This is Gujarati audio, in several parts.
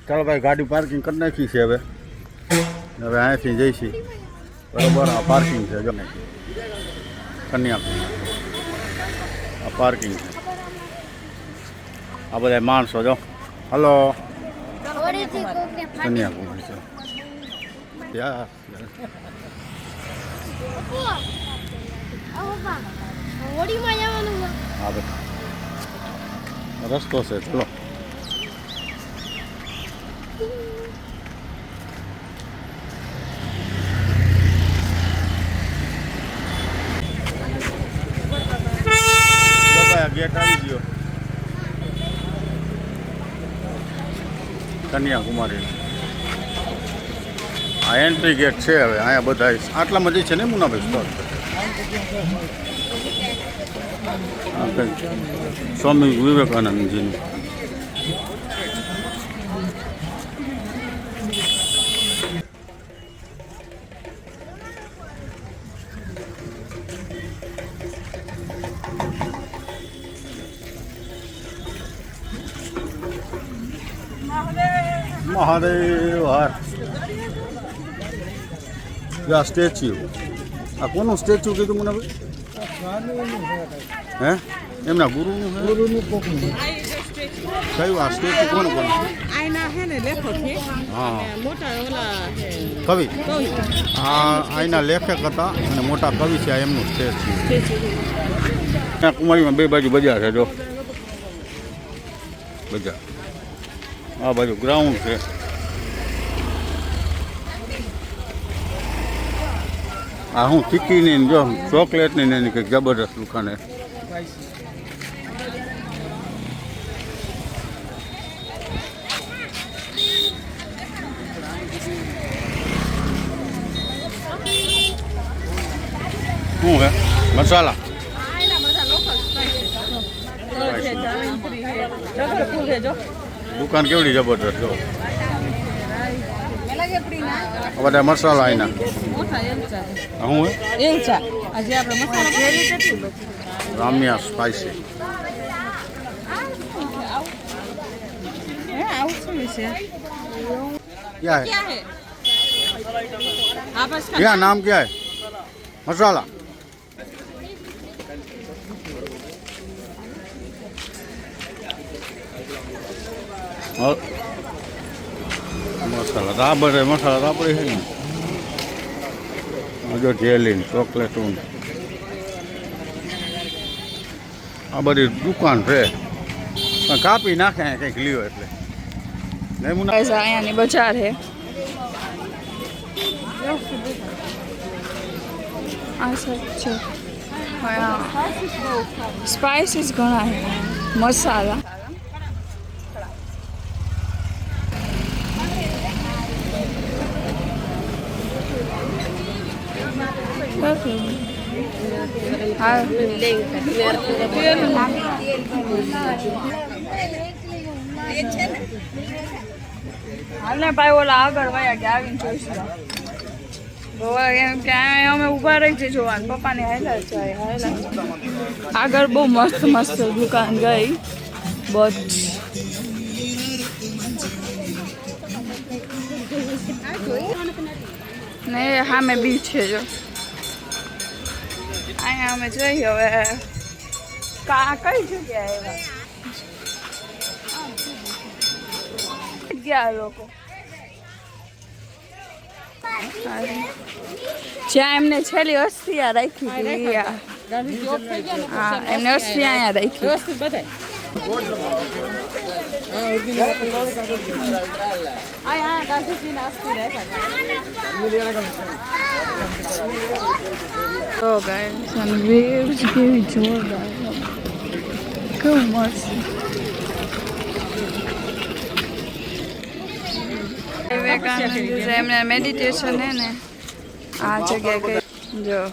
ચાલો ભાઈ ગાડી પાર્કિંગ કરી નાખી છે હવે અહીંયાથી જઈશી બરાબર આ પાર્કિંગ છે જો કન્યાકુમારી આ પાર્કિંગ છે આ બધા માણસો જો હલો કન્યાકુમારી છે યસ હા ભાઈ રસ્તો છે ચલો ગેટ આવી ગયો કન્યાકુમારી આ એન્ટ્રી ગેટ છે હવે અહીંયા બધા આટલામાં જ છે ને મુનાભાઈ સ્ટોર સ્વામી વિવેકાનંદજીનું મહાદેવ હાર આ સ્ટેચ્યુ આ કોનું સ્ટેચ્યુ કીધું મને હે એમના ગુરુનું કયું આ સ્ટેચ્યુ કોનું કોનું હા કવિ હા આના લેખક હતા અને મોટા કવિ છે આ એમનું સ્ટેચ્યુ કુમારીમાં બે બાજુ બજાર છે જો બજાર આ બાજુ ગ્રાઉન્ડ છે આ હું ટીકીની જો ચોકલેટની ને એની કંઈક જબરદસ્ત દુકાને શું હે મસાલા દુકાન કેવડી જબરદસ્ત જો બધા મસાલા આઈના હું રામિયા સ્પાઈસી क्या है क्या नाम क्या है मसाला મસાલા રાબર મસાલા રાબડી છે ને જો જેલીન ચોકલેટું આ બધી દુકાન છે પણ કાપી નાખે કંઈક લ્યો એટલે અહીંયાની બજાર છે આ છે સ્પાઇસીસ ઘણા છે મસાલા હાલને ભાઈ ઓલા આગળ વયા ગયા આવીને જોઈશું એમ કે અમે ઊભા રહી જઈએ જોવાનું પપ્પાને હાયલા જાય હાયલા આગળ બહુ મસ્ત મસ્ત દુકાન ગઈ બસ ને સામે બીચ છે જો અહીંયા અમે જઈએ હવે કઈ જગ્યાએ ગયા લોકો જ્યાં એમને છેલ્લી અસ્થિ આ રાખી હતી હા એમને અસ્થિ અહીંયા રાખી તો ગાઈસ અને વેવ્સ કેવી જોરદાર કેવું મસ્ત વિવેકાનંદ એમને મેડિટેશન હે ને આ જગ્યાએ કઈ જો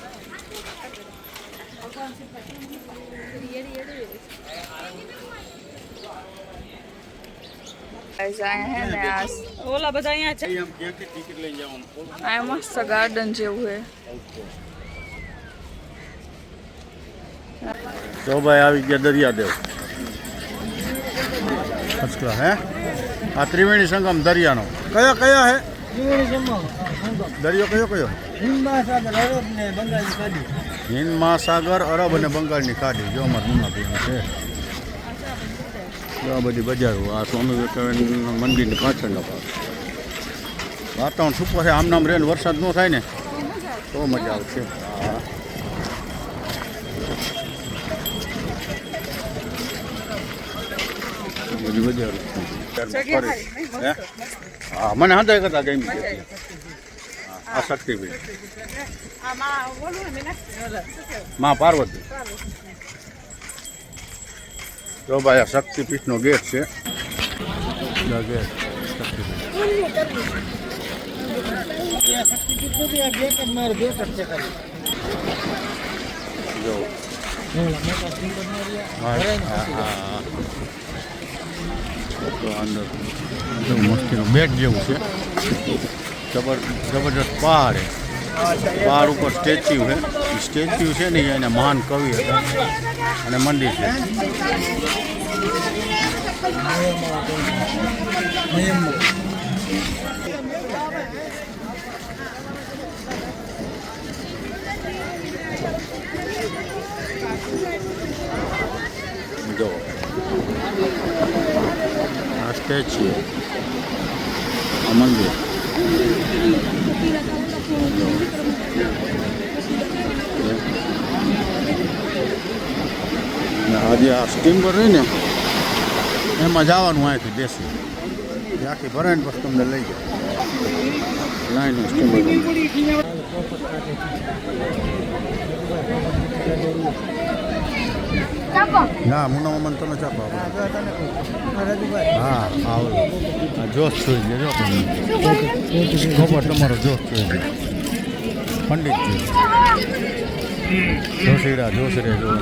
ઓલા બધા અહીંયા મસ્ત ગાર્ડન જેવું હે તો ભાઈ આવી ગયા દરિયાદેવ ફર્સ્ટ ક્લાસ હે આ ત્રિવેણી સંગમ દરિયાનો કયા કયા હે દરિયો કયો કયો હિન્દ મહાસાગર અરબ અને બંગાળની ખાડી જો અમારે મુનાભાઈ છે આ બધી બજારો આ સ્વામી વિવેકાનંદ મંદિરની પાછળનો ભાગ વાતાવરણ સુપર છે આમ નામ રહે ને વરસાદ ન થાય ને તો મજા આવશે હા બધી બજારો હા મને હંધાઈ કરતા ગમી આ શક્તિપીઠ માં પાર્વતી જો ભાઈ આ શક્તિપીઠનો ગેટ છે ગેટ મસ્તીનું બેટ જેવું છે જબરદસ્ત પહાડ પહાડ ઉપર સ્ટેચ્યુ છે સ્ટેચ્યુ છે ને એને મહાન કવિ હતા અને મંદિર છે જો આ સ્ટેચ્યુ આ મંદિર આજે આ સ્ટીમર રહી ને એમાં જવાનું અહીંથી બેસી આખી ભરાઈને પછી તમને લઈ જાય લાઈને સ્ટીમર ના મુના મન તમે ચાપો હા આવો જોશ જોઈ લેજો ખબર તમારો જોશ જોઈ લે પંડિતજી જોશીડા જોશીડા જોવા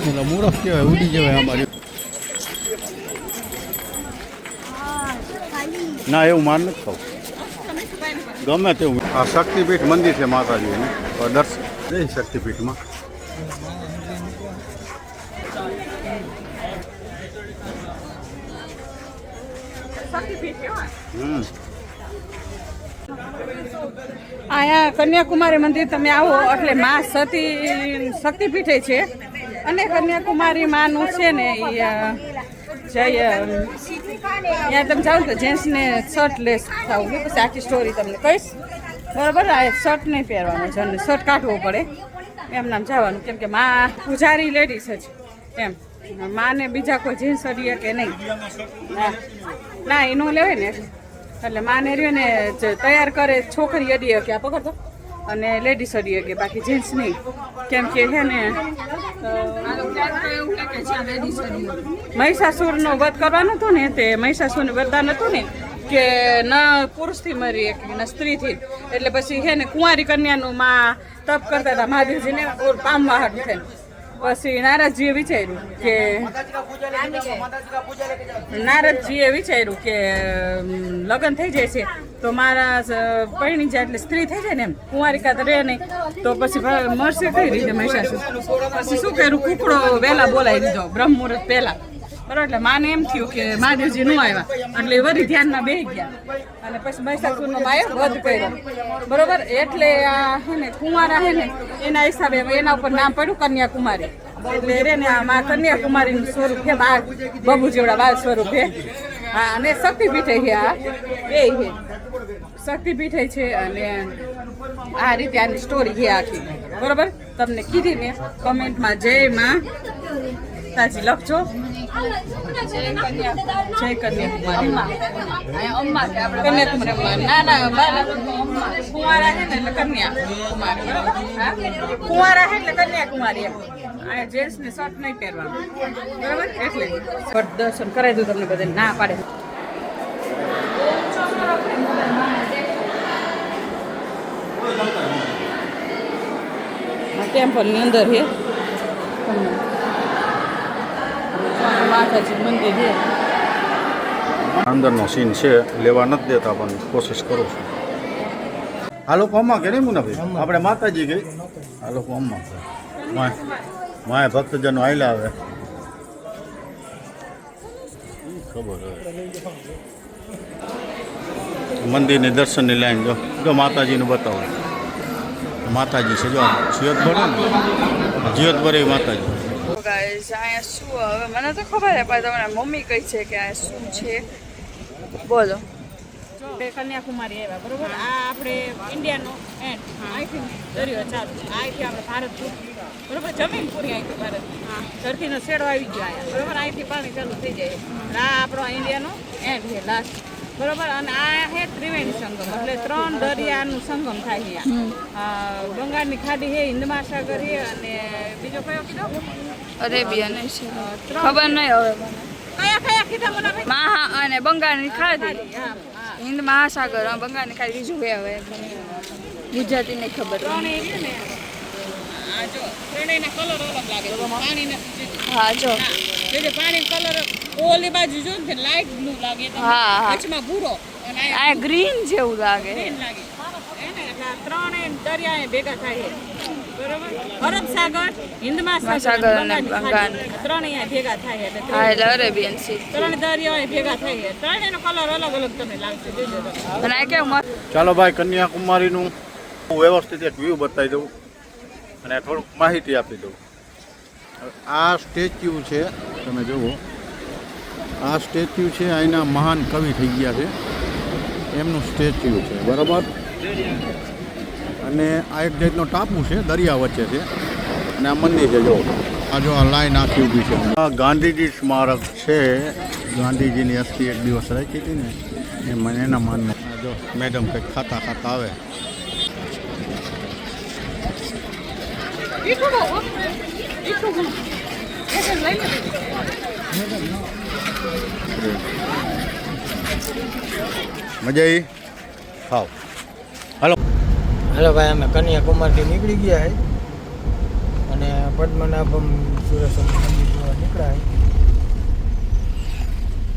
અમારા મૂરખ કહેવાય ઉડી જવાય અમારી ના એવું માન નથી ખાવું ગમે તેવું આ શક્તિપીઠ મંદિર છે માતાજીનું દર્શન જઈ શક્તિપીઠમાં અહીંયા કન્યાકુમારી મંદિર તમે આવો એટલે માં સતી શક્તિપીઠે છે અને કન્યાકુમારી માનું છે ને એ ત્યાં તમે જાઓ તો જેન્ટ્સને શર્ટ લેસ થવું પછી આખી સ્ટોરી તમને કહીશ બરાબર આ શર્ટ નહીં પહેરવાનું છે અને શર્ટ કાઢવો પડે એમ નામ જવાનું કેમ કે માં પૂજારી લેડીઝ જ એમ માને બીજા કોઈ જીન્સ અડીએ કે નહીં ના એનું લેવાય ને એટલે માને રહ્યો ને તૈયાર કરે છોકરી અડીએ કે આ પકડતો અને લેડીઝ અડીએ કે બાકી જીન્સ નહીં કેમ કે હે ને મહિષાસુરનો વધ કરવાનું હતું ને તે મહિષાસુરનું વરદાન હતું ને કે ન પુરુષથી મરી કે ન સ્ત્રીથી એટલે પછી હે ને કુંવારી કન્યાનું માં તપ કરતા હતા મહાદેવજીને પામવા હાટું થઈને પછી નારદજીએ વિચાર્યું કે લગ્ન થઈ જાય છે તો મારા પરણી જાય એટલે સ્ત્રી થઈ જાય ને એમ કુંવારિકા તો રહે નહીં તો પછી મરશે કઈ રીતે મહિષાસુર પછી શું કર્યું કુકડો વહેલા બોલાવી દીધો બ્રહ્મ મુહૂર્ત પહેલા બરાબર એટલે માને એમ થયું કે મહાદેવજી નું આવ્યા એટલે વળી ધ્યાનમાં બેસી ગયા અને પછી મહિષાસુરનો માએ વધ કર્યો બરોબર એટલે આ હે ને કુંવારા હે ને એના હિસાબે એના ઉપર નામ પડ્યું કન્યાકુમારી એટલે રે ને આ માં કન્યાકુમારીનું સ્વરૂપ છે બાળ બબુ જેવડા બાળ સ્વરૂપ છે હા અને શક્તિપીઠે છે આ એ છે શક્તિપીઠે છે અને આ રીતે આની સ્ટોરી છે આખી બરોબર તમને કીધી ને કમેન્ટમાં જય માં તાજી લખજો જય કન્યાકુમારી ના કુંવારા છે ને એટલે કન્યાકુમારી બરોબર કુંવારા છે એટલે કન્યાકુમારી એમ આ જેન્ટ્સને શર્ટ નહીં પહેરવાનું બરોબર એટલે દર્શન કરાવી દઉં તમને બધાને ના પાડે ટેમ્પલની અંદર છે માતાજી મંદિર છે અંદરનો સીન છે લેવા નથી દેતા પણ કોશિશ કરું છું આ લોકો અમ્મા કે નહીં મુનાભાઈ આપણે માતાજી ગઈ આ લોકો અમ્મા માય ભક્તજનો આયલા આવે ખબર હોય મંદિરની દર્શનની લાઈન જો માતાજીનું બતાવો માતાજી છે જો જીવતભરે ને જીવતભરે માતાજી ગાઈસ અહીંયા શું હવે મને તો ખબર છે પણ તમારા મમ્મી કહી છે કે આ શું છે બોલો કન્યાકુમારી આવ્યા બરોબર આ આપણે ઇન્ડિયાનો એન્ડ અહીંથી દરિયો ચાલુ અહીંથી આપણે ભારત બરોબર જમીન પૂરી અહીંથી ભારત ધરતીનો શેડો આવી ગયો અહીંયા બરોબર અહીંથી પાણી ચાલુ થઈ જાય આ આપણો ઇન્ડિયાનો એન્ડ છે લાસ્ટ બરોબર અને આ છે ત્રિવેણી સંગમ એટલે 3 દરિયાનું સંગમ થાય અહીંયા બંગાળની ખાડી છે હિન્દ મહાસાગર છે અને બીજો કયો કીધો અરેબિયન છે ખબર નહીં હવે મને કયા કીધા મને મહા અને બંગાળની ખાડી હા હિન્દ મહાસાગર બંગાળની ખાડી બીજું કે હવે ગુજરાતી નહીં ખબર ત્રણે છે ને આ જો ત્રણેયના કલર અલગ લાગે પાણીના હા જો જે પાણી કલર ઓલી બાજુ જો ને લાઈટ બ્લુ લાગે હા. વચમાં ભૂરો અને આ ગ્રીન જેવું લાગે ગ્રીન લાગે એને એટલે આ ત્રણેય દરિયા ભેગા થાય છે બરોબર અરબ સાગર હિન્દ મહાસાગર મહાસાગર અને બંગાળની ખાડી. ત્રણેય ભેગા થાય એટલે હા એટલે અરેબિયન સી ત્રણ દરિયા ભેગા થાય છે ત્રણેયનો કલર અલગ અલગ તમને લાગશે જોજો તમે. અને આ કેવું મસ્ત ચાલો ભાઈ કન્યાકુમારીનું વ્યવસ્થિત એક વ્યૂ બતાવી દઉં અને થોડુંક માહિતી આપી દઉં આ સ્ટેચ્યુ છે તમે જુઓ આ સ્ટેચ્યુ છે અહીંના મહાન કવિ થઈ ગયા છે એમનું સ્ટેચ્યુ છે બરાબર અને આ એક જાતનો ટાપુ છે દરિયા વચ્ચે છે અને આ મંદિર છે જો આ જો આ લાઈન આખી ઊભી છે આ ગાંધીજી સ્મારક છે ગાંધીજીની અસ્થિ એક દિવસ રાખી હતી ને એ મને એના માનમાં જો મેડમ કંઈક ખાતા ખાતા આવે મજા આવી ખાઓ હાલો હેલો ભાઈ અમે કન્યાકુમારીથી નીકળી ગયા છે અને પદ્મનાભમ સુરેશ્વર મંદિર જોવા નીકળ્યા છે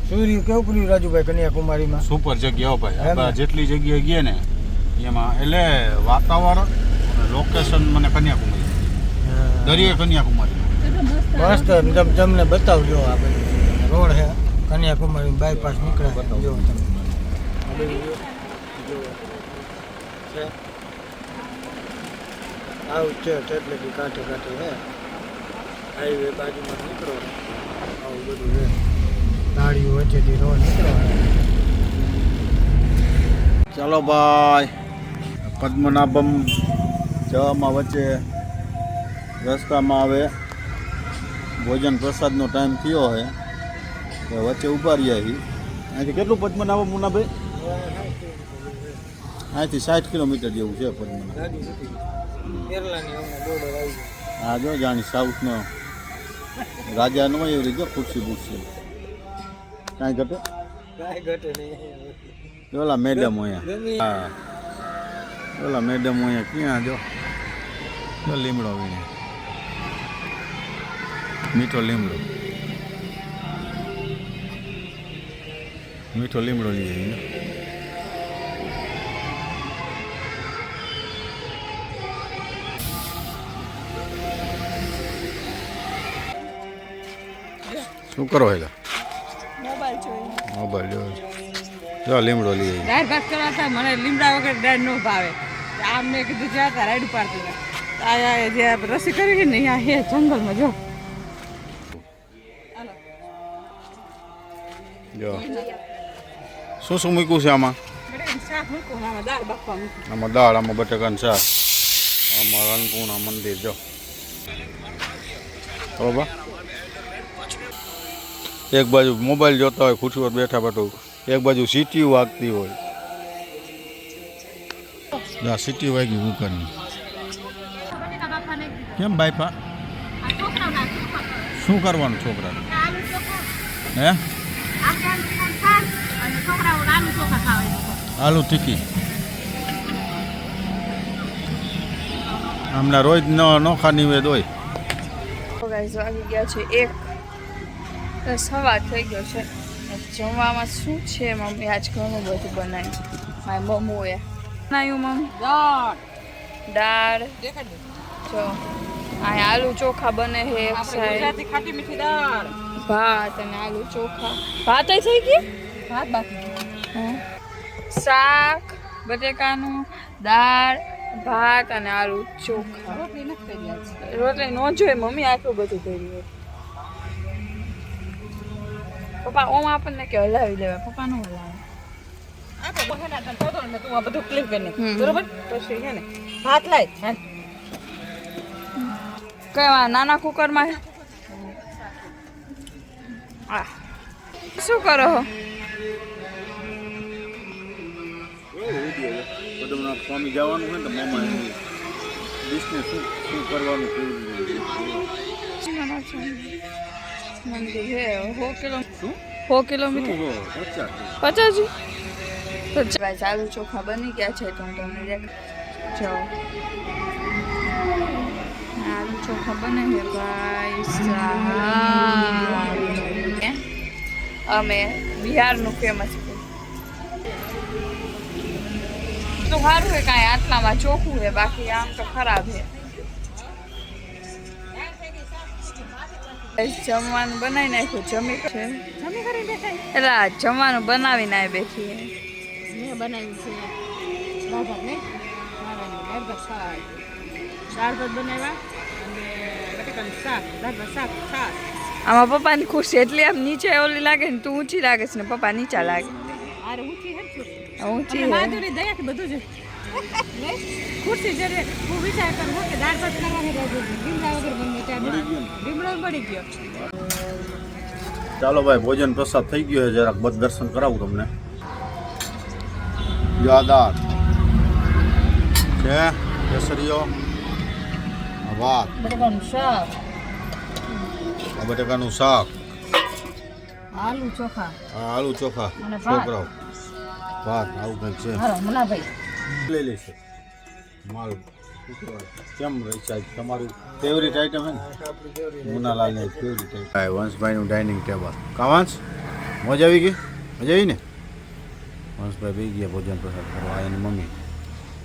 સૂર્ય કેવું કર્યું રાજુભાઈ કન્યાકુમારીમાં સુપર જગ્યાઓ ભાઈ એમ ને? આપણે જેટલી જગ્યાએ ગયા ને એમાં એટલે વાતાવરણ અને લોકેશન મને કન્યાકુમારી દરિયા કન્યાકુમારી મસ્ત તમને બતાવજો આ બધું રોડ છે કન્યાકુમારી બાયપાસ નીકળ્યા જો તમે આવું છે એટલે કે કાંઠે કાંઠે છે હાઈવે બાજુમાં નીકળો આવું બધું છે ગાડીઓ વચ્ચેથી રોડ નીકળો ચાલો ભાઈ પદ્મનાભમ જવામાં વચ્ચે રસ્તામાં આવે ભોજન પ્રસાદનો ટાઈમ થયો હોય તો વચ્ચે ઊભા રહ્યા છીએ અહીંથી કેટલું પદ્મનાભમ મુનાભાઈ અહીંથી 60 કિલોમીટર જેવું છે પદ્મનાભ કેરલાની અમને બોર્ડર આવી હા જો જાણી સાઉથનો રાજાનો હોય એવી રીતે ખુરશી બુરશી કાંઈ ઘટે કાંઈ ઘટે નહીં ઓલા મેડમ અહીંયા હા ઓલા મેડમ અહીંયા ક્યાં જો લીમડો વીણે મીઠો લીમડો લઈએ શું કરો હેલા મોબાઈલ જોઈ મોબાઈલ જો લીમડો લઈએ દાળ ભાત કરવા મને લીમડા વગર દાળ ન ભાવે આમ મેં કીધું જ્યાં રાઈડ પાડતું આ જે રસી કરી ને અહીંયા હે જંગલમાં જો જો શું શું મૂક્યું છે આમાં શાક મૂકું આમાં દાળ બાફવા મૂકું આમાં દાળ આમાં બટાકાનું શાક આમાં રણકુણા મંદિર જો બરાબર એક બાજુ મોબાઈલ જોતા હોય ખુરશી પર બેઠા બેઠું એક બાજુ સીટી વાગતી હોય આ સીટી વાગી કુકરની કેમ બાઈપા શું કરવાનું છોકરાને હે આલુ તીખી આમના રોજ નોખા નિવેદ હોય ગાઈસ વાગી ગયા છે 1 સવા થઈ ગયો છે જમવામાં શું છે મમ્મી આજ ઘણું બધું બનાવ્યું મારી મમ્મીએ બનાવ્યું મમ્મી દાળ દાળ દેખાડ જો આ આલુ ચોખા બને છે એક આપણે સાઈડ, ગુજરાતી ખાટી મીઠી દાળ. ભાત અને આલુ ચોખા. ભાત થઈ ગયું? ભાત બાકી. હં. શાક બટેકાનું, દાળ, ભાત અને આલુ ચોખા. રોટલી નથી કરી આજ. રોટલી નો જોઈએ મમ્મી, આટલું બધું કર્યું હોય. પપ્પા ઓમ આપણને કે હલાવી લેવા, પપ્પા નો હલાવે. આપણે બહેના તને કહો ને તું આ બધું ક્લીન કરી નાખ. હમ. બરોબર? પછી છે ને ભાત લાય. હાલ. કયા નાના કુકરમાં છે? આ શું કરો છો? બધા સ્વામી જવાનું હોય ને તો મામા બિઝનેસ શું કરવાનું કેવું મંદિર છે 100 કિલોમીટર. 50 50 તો ભાઈ ચાલુ ચોખા બની ગયા છે તો હું તમને જાઓ આલુ ચોખા બને છે ભાઈ સાહેબ. અમે બિહારનું ફેમસ તો સારું હોય કાંઈ આટલામાં ચોખ્ખું છે, બાકી આમ તો ખરાબ છે. જમવાનું બનાવી નાખ્યું, જમી છે જમી કરીને બેઠા. એટલે આ જમવાનું બનાવીને આવી બેઠી છે. મેં બનાવ્યું છે દાળ ભાત ને દાળ ભાત શાક. દાળ ભાત બનાવ્યા અને બટેકાનું શાક, દાળ ભાત શાક, છાશ. આમાં પપ્પાની ખુશી એટલી આમ નીચે ઓલી લાગે ને, તું ઊંચી લાગે છે ને પપ્પા નીચા લાગે. અરે ઊંચી હે છું. ઊંચી અને છે. મહાદેવની દયાથી બધું જ ખુરશી જરે હું વિચાર કરું કે દાળ ભાત કરવાની રહેજો લીમડા વગર બને ત્યાં લીમડો મળી ગયો. ચાલો ભાઈ, ભોજન પ્રસાદ થઈ ગયો છે, જરાક બધ દર્શન કરાવું તમને. યાદાર છે કેસરીઓ, ભાત, બટેકાનું શાક, બટેકાનું શાક, આલુ ચોખા આલુ ચોખા, અને ભાત. છોકરાઓ ભાત, આવું કંઈક છે. હારો મુનાભાઈ લઈ લેશે માલ. કેમ રહી સાહેબ, તમારું ફેવરિટ આઈટમ હે ને? મુનાલાલની ફેવરિટ આઈટમ. વંશભાઈનું ડાઇનિંગ ટેબલ. કાંસ મોજ આવી ગઈ? મજા આવી ને? વંશભાઈ બી ગયા ભોજન પ્રસાદ કરવા. એની મમ્મી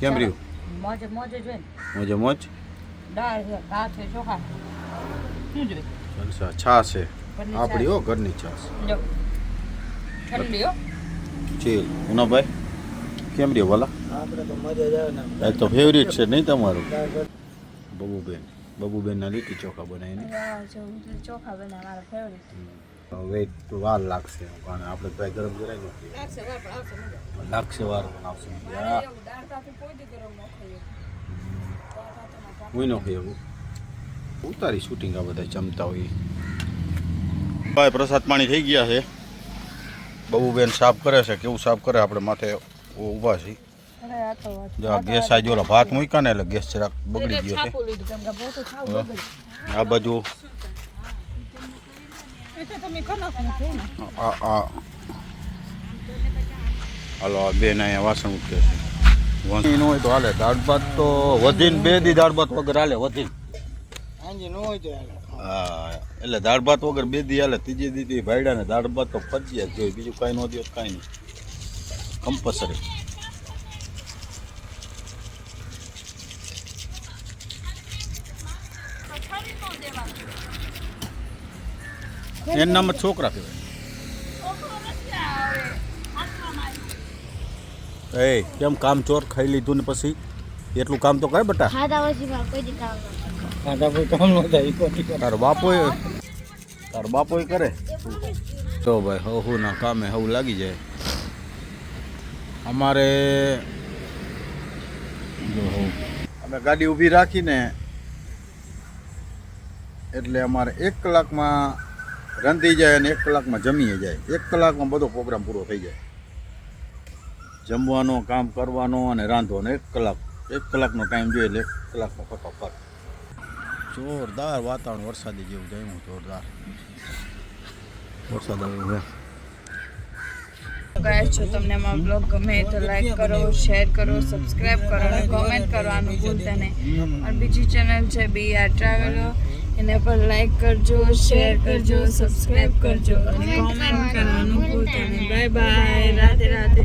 કેમ રહ્યું? મોજે મોજે જોઈને મોજે મોજ. દાળ છે, ભાત છે, ચોખા શું જોઈએ? જલસા. છાશ છે આપણી, હો ઘરની છાશ. જો ઠંડી હો. ચીલ. ઉનાભાઈ કેમ રહ્યો ભલા? આપણે તો મજા જ આવે ને. આ તો ફેવરિટ છે નહીં તમારું? દાળ ભાત બબુબેનના લીટી ચોખા બનાવીને ચોખા બને મારા ફેવરેટ. વેઇટ તો વાર લાગશે, કારણ આપણે તો ગરમ જરાય નથી આવશે વાર પણ આવશે મજા. લાગશે, વાર પણ આવશે. દાળ સાથે કોઈ દી ગરમ ન ખાઈએ. હું ન ખાઈ એવું ઉતારી શૂટિંગ આ બધા જમતા હોય. ભાઈ પ્રસાદ પાણી થઈ ગયા છે. બબુબેન સાફ કરે છે. કેવું સાફ કરે? આપણે માથે ઊભા છીએ. અરે આ તો વાત. જો આ ગેસ આ જોલા ભાત મૂક્યા ને એટલે ગેસ જરાક બગડી ગયો છે. છાપું લીધું કેમ કે બહુ તો છાપ બગડી. આ બાજુ એ તો તમે કરો ને થઈ ને. આ હાલો આ બેન અહીંયા વાસણ ઉઠે છે. ન હોય તો હાલે. દાળ ભાત તો વધીને 2 દી દાળ ભાત વગર હાલે. વધીને સાંજે ન હોય તો હાલે. હા, એટલે દાળ ભાત વગર 2 દી હાલે. ત્રીજી દીધી ભાઈડા ને દાળ ભાત તો ફરજિયાત જોઈએ. બીજું કાંઈ ન દો કાંઈ નહીં, કમ્પલસરી. એના નામ જ છોકરા કહેવાય. એ કેમ કામ ચોર ખાઈ લીધું ને પછી એટલું કામ તો કરે બટા. ખાધા પછી કામ ન થાય. ઈ ખોટી વાત. તારો બાપોય કરે તો ભાઈ હવું ના કામે હવું લાગી જાય. અમારે જો અમે ગાડી ઊભી રાખીને એટલે અમારે 1 કલાકમાં રાંધી જાય અને 1 કલાકમાં જમીએ જાય. 1 કલાકમાં બધો પ્રોગ્રામ પૂરો થઈ જાય. જમવાનો, કામ કરવાનો અને રાંધવાનો 1 કલાકનો ટાઈમ જોઈએ એટલે 1 કલાકમાં ફટાફટ. જોરદાર વાતાવરણ, વરસાદી જેવું જાય. જોરદાર વરસાદ આવ્યો છે. ગાઈસ જો તમને અમારો બ્લોગ ગમે તો લાઈક કરો, શેર કરો, સબસ્ક્રાઇબ કરો અને કોમેન્ટ કરવાનું ભૂલતા નહીં. और બીજી ચેનલ છે BR ટ્રાવેલર, એને પર લાઈક કરજો, શેર કરજો, સબસ્ક્રાઇબ કરજો અને કોમેન્ટ કરવાનું ભૂલતા નહીં. Bye bye, Radhe Radhe.